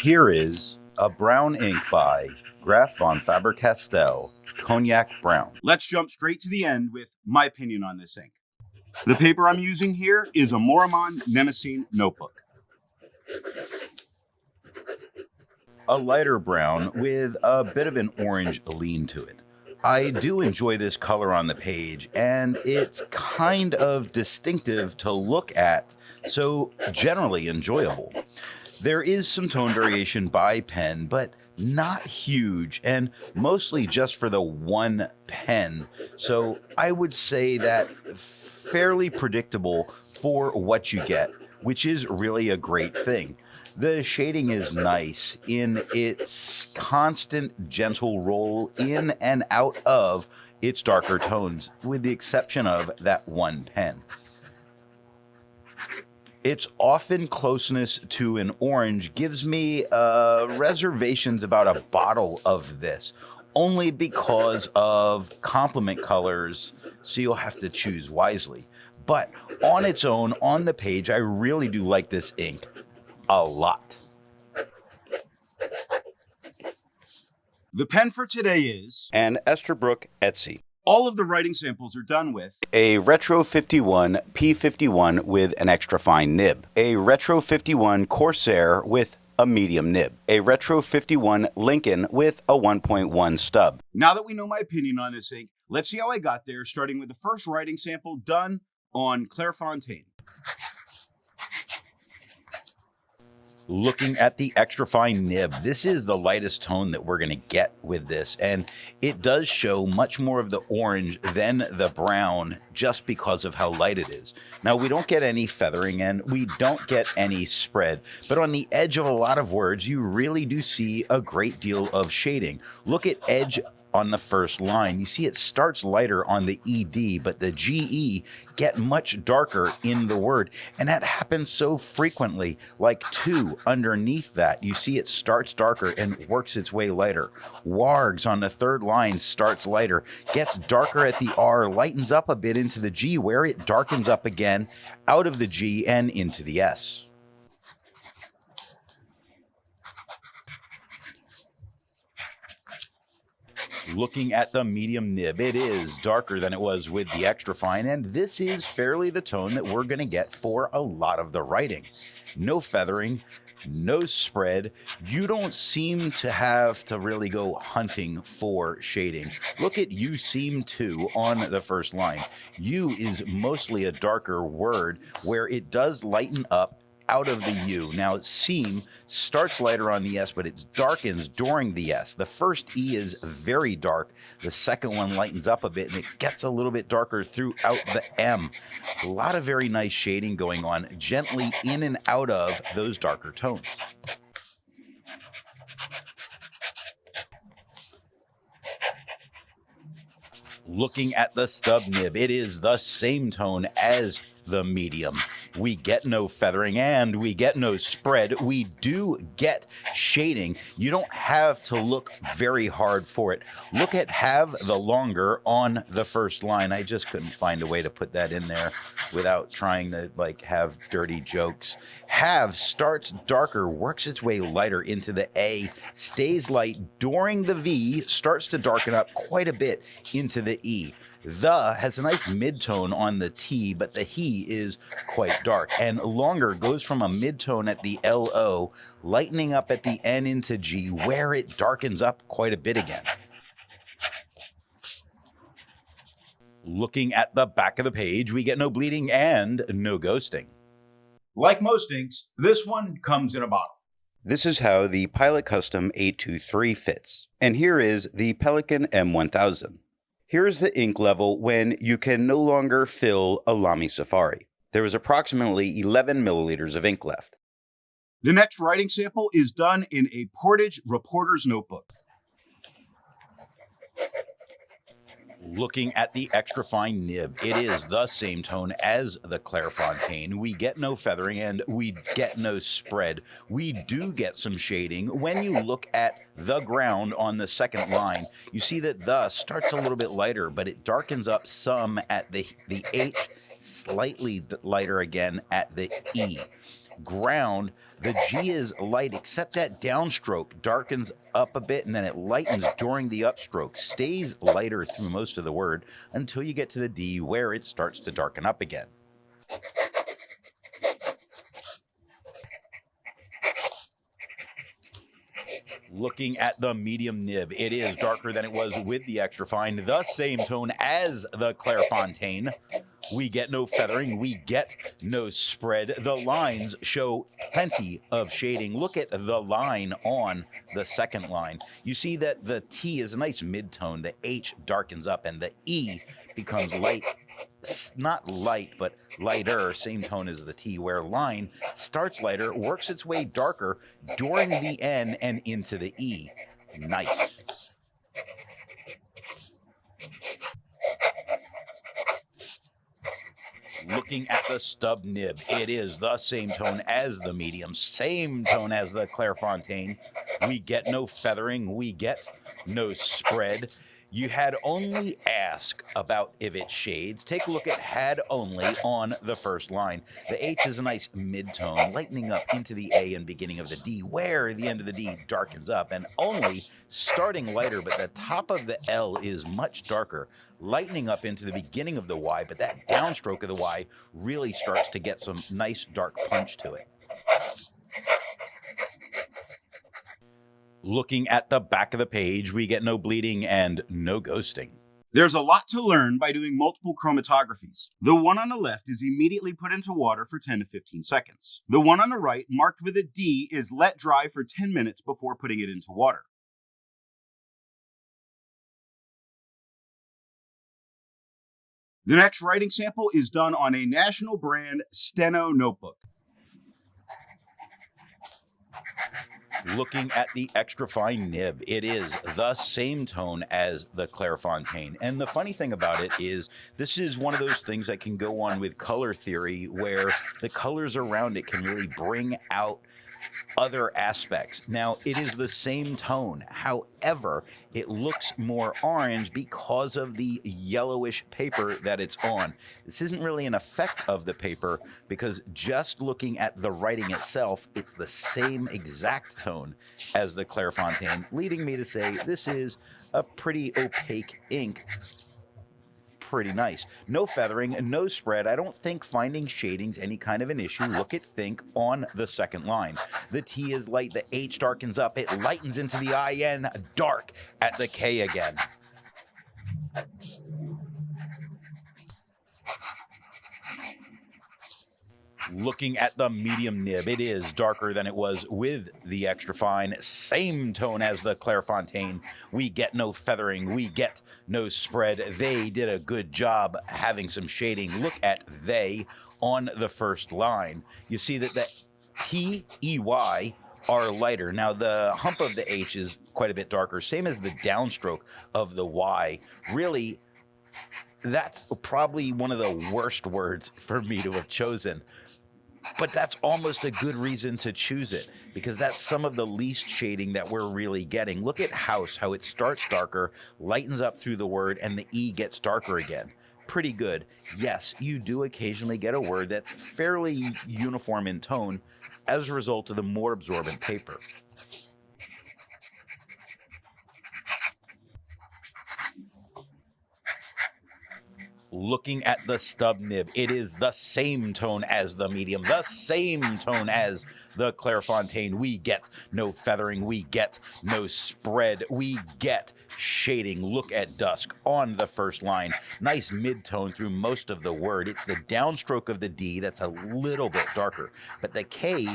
Here is a brown ink by Graf von Faber Castell Cognac Brown. Let's jump straight to the end with my opinion on this ink. The paper I'm using here is a Maruman Mnemosyne Notebook. A lighter brown with a bit of an orange lean to it. I do enjoy this color on the page, and it's kind of distinctive to look at, so generally enjoyable. There is some tone variation by pen, but not huge, and mostly just for the one pen, so I would say that fairly predictable for what you get, which is really a great thing. The shading is nice in its constant gentle roll in and out of its darker tones, with the exception of that one pen. Its often closeness to an orange gives me reservations about a bottle of this, only because of complement colors, so you'll have to choose wisely. But on its own, on the page, I really do like this ink a lot. The pen for today is An Esterbrook Etsy. all of the writing samples are done with A Retro 51 P51 with an extra fine nib. A Retro 51 Corsair with a medium nib. A Retro 51 Lincoln with a 1.1 stub. Now that we know my opinion on this ink, let's see how I got there, starting with the first writing sample done on Clairfontaine. Looking at the extra fine nib, this is the lightest tone that we're going to get with this, and it does show much more of the orange than the brown just because of how light it is. Now, we don't get any feathering and we don't get any spread, but on the edge of a lot of words, you really do see a great deal of shading. Look at edge on the first line. You see it starts lighter on the ED, but the GE get much darker in the word, and that happens so frequently. Like two underneath that, you see it starts darker and works its way lighter. Wargs on the third line starts lighter, gets darker at the R, lightens up a bit into the G, where it darkens up again out of the G and into the S. Looking at the medium nib, it is darker than it was with the extra fine, and this is fairly the tone that we're going to get for a lot of the writing. No feathering, no spread. You don't seem to have to really go hunting for shading. Look at you seem to on the first line. You is mostly a darker word where it does lighten up out of the U. Now, seam starts lighter on the S, but it darkens during the S. The first E is very dark. The second one lightens up a bit, and it gets a little bit darker throughout the M. A lot of very nice shading going on, gently in and out of those darker tones. Looking at the stub nib, it is the same tone as the medium. We get no feathering and we get no spread. We do get shading. You don't have to look very hard for it. Look at have the longer on the first line. I just couldn't find a way to put that in there without trying to have dirty jokes. Have starts darker, works its way lighter into the A, stays light during the V, starts to darken up quite a bit into the E. The has a nice mid-tone on the T, but the he is quite dark. And longer goes from a mid-tone at the LO, lightening up at the N into G, where it darkens up quite a bit again. Looking at the back of the page, we get no bleeding and no ghosting. Like most inks, this one comes in a bottle. This is how the Pilot Custom 823 fits. And here is the Pelican M1000. Here is the ink level when you can no longer fill a Lamy Safari. There is approximately 11 milliliters of ink left. The next writing sample is done in a Portage reporter's notebook. Looking at the extra fine nib, it is the same tone as the Clairfontaine. We get no feathering and we get no spread. We do get some shading. When you look at the ground on the second line, you see that the starts a little bit lighter, but it darkens up some at the H, slightly lighter again at the E. Ground The G is light, except that downstroke darkens up a bit and then it lightens during the upstroke, stays lighter through most of the word until you get to the D where it starts to darken up again. Looking at the medium nib, it is darker than it was with the extra fine, the same tone as the Clairfontaine. We get no feathering, we get no spread. The lines show plenty of shading. Look at the line on the second line. You see that the T is a nice mid-tone, the H darkens up, and the E becomes light. Not light, but lighter, same tone as the T, where line starts lighter, works its way darker during the N and into the E. Nice. Looking at the stub nib, it is the same tone as the medium, same tone as the Clairfontaine. We get no feathering, we get no spread. You had only ask about if it shades. Take a look at had only on the first line. The H is a nice mid-tone, lightening up into the A and beginning of the D, where the end of the D darkens up, and only starting lighter, but the top of the L is much darker, lightening up into the beginning of the Y, but that downstroke of the Y really starts to get some nice dark punch to it. Looking at the back of the page, we get no bleeding and no ghosting. There's a lot to learn by doing multiple chromatographies. The one on the left is immediately put into water for 10 to 15 seconds. The one on the right, marked with a D, is let dry for 10 minutes before putting it into water. The next writing sample is done on a national brand Steno notebook. Looking at the extra fine nib, it is the same tone as the Clairfontaine. And the funny thing about it is this is one of those things that can go on with color theory where the colors around it can really bring out other aspects. Now, it is the same tone. However, it looks more orange because of the yellowish paper that it's on. This isn't really an effect of the paper because just looking at the writing itself, it's the same exact tone as the Clairfontaine, leading me to say this is a pretty opaque ink. Pretty nice. No feathering, no spread. I don't think finding shading's any kind of an issue. Look at think on the second line. The T is light, the H darkens up, it lightens into the IN, dark at the K again. Looking at the medium nib, it is darker than it was with the extra fine. Same tone as the Clairfontaine. We get no feathering, we get no spread. They did a good job having some shading. Look at they on the first line. You see that the T, E, Y are lighter. Now the hump of the H is quite a bit darker, same as the downstroke of the Y. Really, that's probably one of the worst words for me to have chosen. But that's almost a good reason to choose it, because that's some of the least shading that we're really getting. Look at house, how it starts darker, lightens up through the word, and the E gets darker again. Pretty good. Yes, you do occasionally get a word that's fairly uniform in tone as a result of the more absorbent paper. Looking at the stub nib, it is the same tone as the medium, the same tone as the Clairfontaine. We get no feathering, we get no spread, we get shading. Look at dusk on the first line. Nice mid-tone through most of the word. It's the downstroke of the D that's a little bit darker, but the K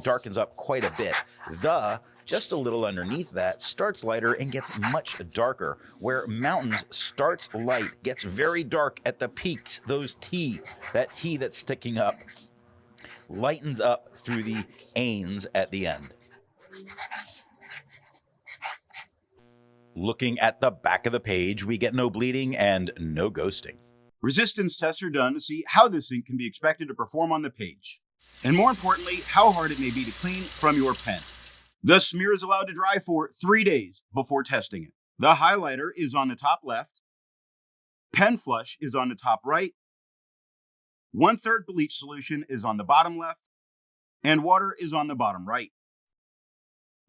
darkens up quite a bit. The just a little underneath that starts lighter and gets much darker, where mountains starts light, gets very dark at the peaks. Those T, that T that's sticking up, lightens up through the ains at the end. Looking at the back of the page, we get no bleeding and no ghosting. Resistance tests are done to see how this ink can be expected to perform on the page, and more importantly, how hard it may be to clean from your pen. The smear is allowed to dry for 3 days before testing it. The highlighter is on the top left. Pen flush is on the top right. 1/3 bleach solution is on the bottom left. and water is on the bottom right.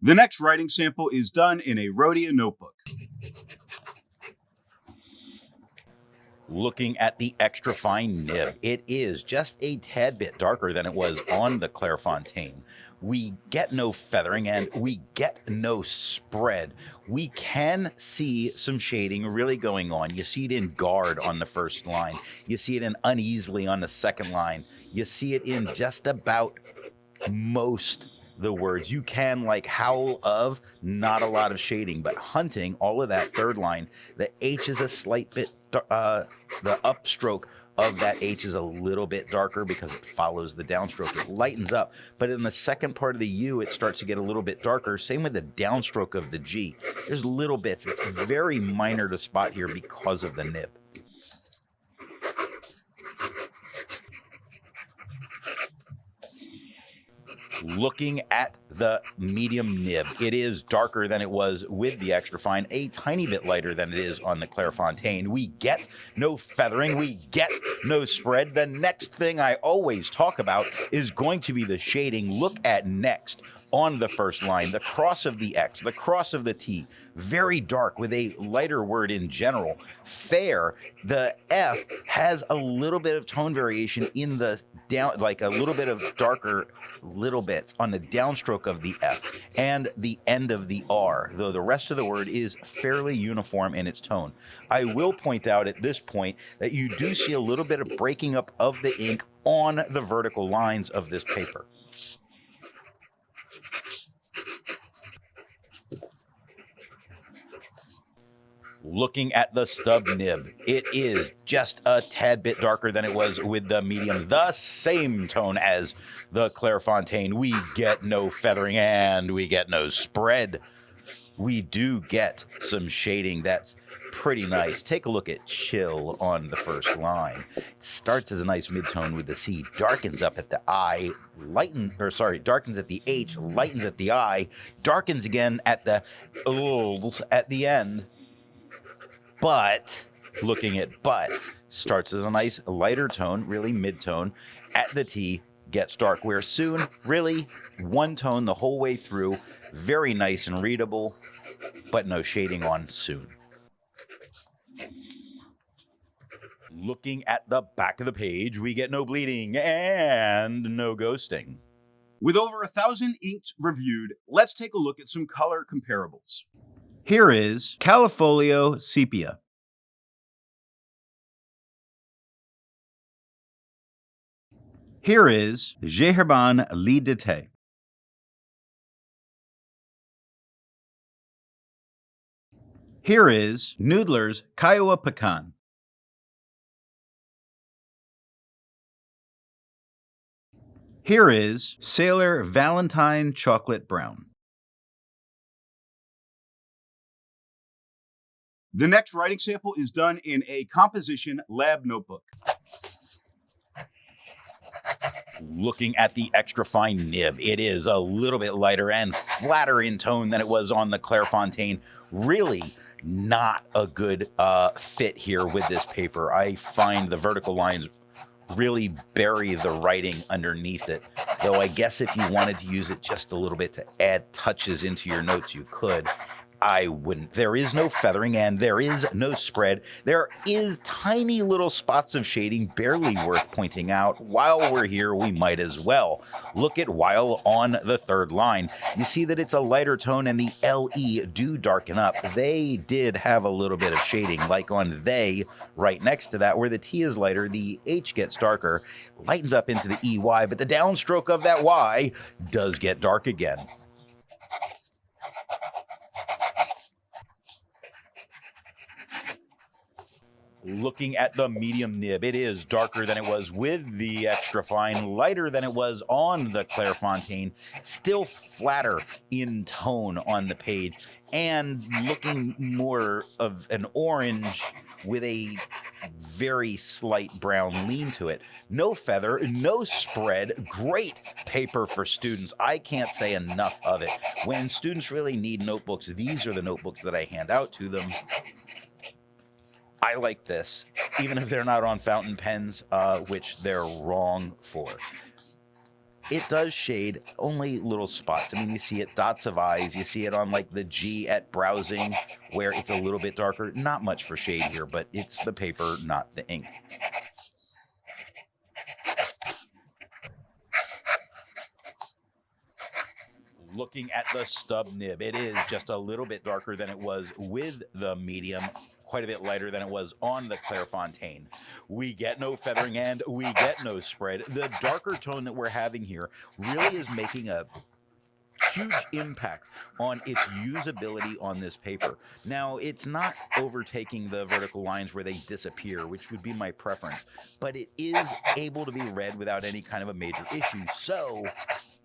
The next writing sample is done in a Rhodia notebook. Looking at the extra fine nib, it is just a tad bit darker than it was on the Clairfontaine. We get no feathering and we get no spread. We can see some shading really going on. You see it in guard on the first line. You see it in uneasily on the second line. You see it in just about most the words. You can like howl of, not a lot of shading, but hunting, all of that third line, the H is a slight bit, the upstroke of that H is a little bit darker because it follows the downstroke. It lightens up, but in the second part of the U, it starts to get a little bit darker. Same with the downstroke of the G. There's little bits. It's very minor to spot here because of the nib. Looking at the medium nib, it is darker than it was with the extra fine, a tiny bit lighter than it is on the Clairfontaine. We get no feathering, we get no spread. The next thing I always talk about is going to be the shading. Look at next on the first line, the cross of the X, the cross of the T, very dark with a lighter word in general. Fair, the F has a little bit of tone variation in the down, like a little bit of darker little bits on the downstroke of the F and the end of the R, though the rest of the word is fairly uniform in its tone. I will point out at this point that you do see a little bit of breaking up of the ink on the vertical lines of this paper. Looking at the stub nib, it is just a tad bit darker than it was with the medium, the same tone as the Clairfontaine. We get no feathering and we get no spread. We do get some shading that's pretty nice. Take a look at chill on the first line. It starts as a nice midtone with the C, darkens up at the I, darkens at the H, lightens at the I, darkens again at the L's at the end. But, looking at but, starts as a nice lighter tone, really mid-tone, at the T, gets dark, where soon, really, one tone the whole way through, very nice and readable, but no shading on soon. Looking at the back of the page, we get no bleeding and no ghosting. With over 1,000 inks reviewed, let's take a look at some color comparables. Here is Califolio Sepia. Here is J.R.R. Lit d'été. Here is Noodler's Kiowa Pecan. Here is Sailor Valentine Chocolate Brown. The next writing sample is done in a composition lab notebook. Looking at the extra fine nib, it is a little bit lighter and flatter in tone than it was on the Clairfontaine. Really not a good fit here with this paper. I find the vertical lines really bury the writing underneath it. Though I guess if you wanted to use it just a little bit to add touches into your notes, you could. I wouldn't. There is no feathering and there is no spread. There is tiny little spots of shading, barely worth pointing out. While we're here, we might as well look at while on the third line. You see that it's a lighter tone and the LE do darken up. They did have a little bit of shading, like on they right next to that, where the T is lighter, the H gets darker, lightens up into the EY, but the downstroke of that Y does get dark again. Looking at the medium nib, it is darker than it was with the extra fine, lighter than it was on the Clairfontaine, still flatter in tone on the page, and looking more of an orange with a very slight brown lean to it. No feather, no spread, great paper for students. I can't say enough of it. When students really need notebooks, these are the notebooks that I hand out to them. I like this, even if they're not on fountain pens, which they're wrong for. it does shade, only little spots. I mean, you see it dots of eyes. You see it on like the G at browsing where it's a little bit darker. Not much for shade here, but it's the paper, not the ink. Looking at the stub nib, it is just a little bit darker than it was with the medium, quite a bit lighter than it was on the Clairfontaine. We get no feathering and we get no spread. The darker tone that we're having here really is making a huge impact on its usability on this paper. Now, it's not overtaking the vertical lines where they disappear, which would be my preference, but it is able to be read without any kind of a major issue. So,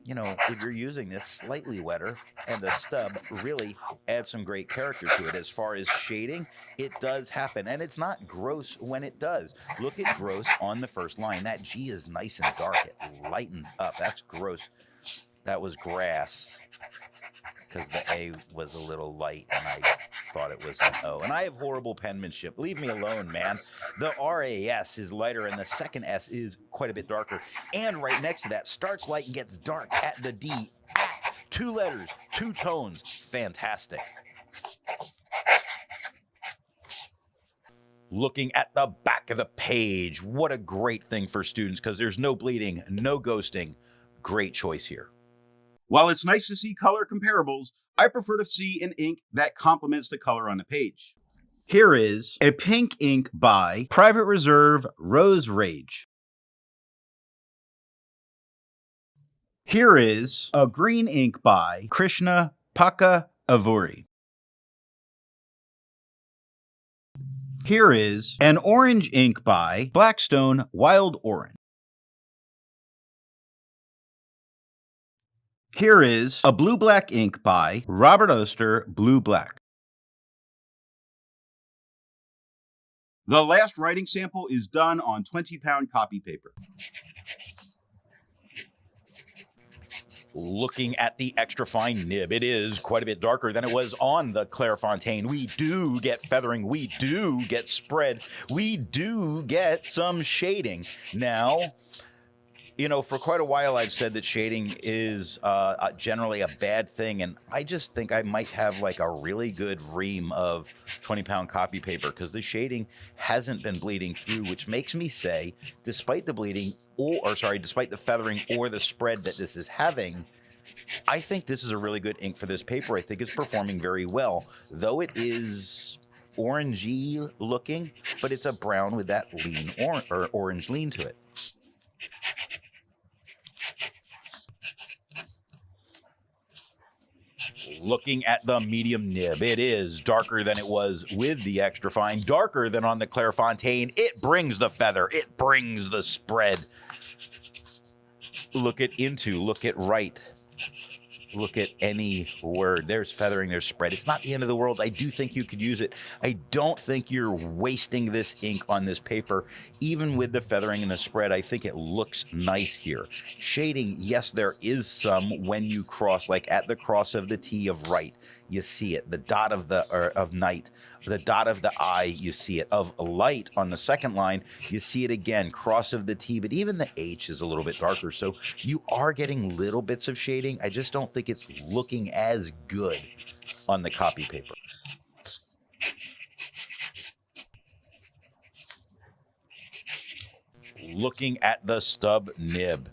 you know, if you're using this slightly wetter and the stub really adds some great character to it. As far as shading, it does happen, and it's not gross when it does. Look at gross on the first line. That G is nice and dark. It lightens up. That's gross. That was grass, because the A was a little light and I thought it was an O. And I have horrible penmanship. Leave me alone, man. The RAS is lighter and the second S is quite a bit darker. And right next to that, starts light and gets dark at the D. At 2 letters, 2 tones. Fantastic. Looking at the back of the page. What a great thing for students, because there's no bleeding, no ghosting. Great choice here. While it's nice to see color comparables, I prefer to see an ink that complements the color on the page. Here is a pink ink by Private Reserve Rose Rage. Here is a green ink by Krishna Paka Avuri. Here is an orange ink by Blackstone Wild Orange. Here is a blue-black ink by Robert Oster Blue-Black. The last writing sample is done on 20-pound copy paper. Looking at the extra fine nib, it is quite a bit darker than it was on the Clairfontaine. We do get feathering, we do get spread, we do get some shading. Now, you know, for quite a while I've said that shading is generally a bad thing, and I just think I might have like a really good ream of 20-pound copy paper, because the shading hasn't been bleeding through, which makes me say, despite the bleeding, despite the feathering or the spread that this is having, I think this is a really good ink for this paper. I think it's performing very well, though it is orangey looking, but it's a brown with that lean orange lean to it. Looking at the medium nib, it is darker than it was with the extra fine, darker than on the Clairfontaine. It brings the feather, it brings the spread. Look at into, look at right, look at any word. There's feathering, there's spread. It's not the end of the world. I do think you could use it. I don't think you're wasting this ink on this paper. Even with the feathering and the spread, I think it looks nice here. Shading, yes, there is some when you cross, like at the cross of the T of right, you see it. The dot of the of night, the dot of the I, you see it. Of light on the second line, you see it again. Cross of the T, but even the H is a little bit darker. So you are getting little bits of shading. I just don't think it's looking as good on the copy paper. Looking at the stub nib,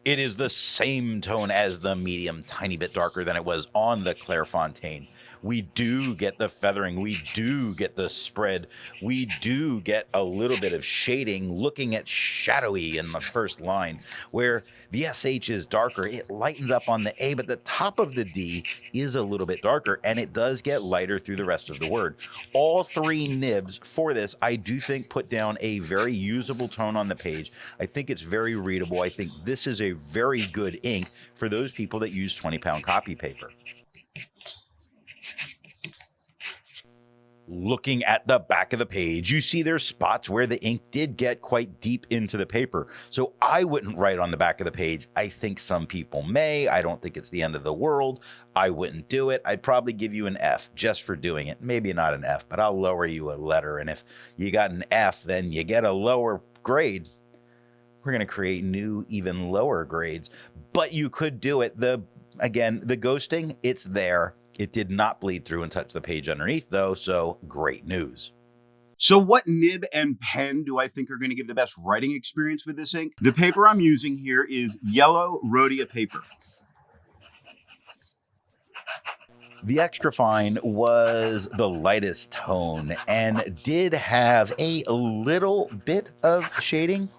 it is the same tone as the medium, tiny bit darker than it was on the Clairfontaine. We do get the feathering, we do get the spread, we do get a little bit of shading, looking at shadowy in the first line, where the SH is darker. It lightens up on the A, but the top of the D is a little bit darker, and it does get lighter through the rest of the word. All 3 nibs for this, I do think, put down a very usable tone on the page. I think it's very readable. I think this is a very good ink for those people that use 20-pound copy paper. Looking at the back of the page, you see there's spots where the ink did get quite deep into the paper. So I wouldn't write on the back of the page. I think some people may. I don't think it's the end of the world. I wouldn't do it. I'd probably give you an F just for doing it. Maybe not an F, but I'll lower you a letter. And if you got an F, then you get a lower grade. we're going to create new, even lower grades. But you could do it. Again, the ghosting, it's there. It did not bleed through and touch the page underneath, though, so great news. So what nib and pen do I think are going to give the best writing experience with this ink? The paper I'm using here is yellow Rhodia paper. The extra fine was the lightest tone and did have a little bit of shading.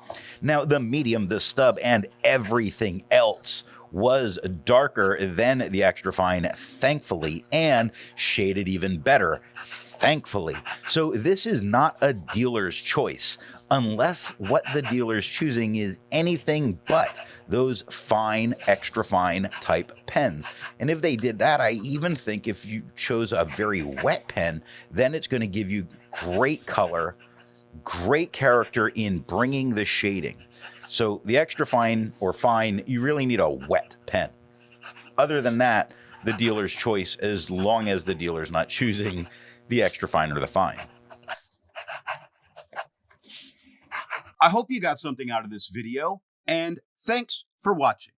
Now, the medium, the stub, and everything else was darker than the extra fine, thankfully, and shaded even better, thankfully. So this is not a dealer's choice, unless what the dealer's choosing is anything but those fine, extra fine type pens. And if they did that, I even think if you chose a very wet pen, then it's going to give you great color, great character in bringing the shading. So the extra fine or fine, you really need a wet pen. Other than that, the dealer's choice, as long as the dealer's not choosing the extra fine or the fine. I hope you got something out of this video, and thanks for watching.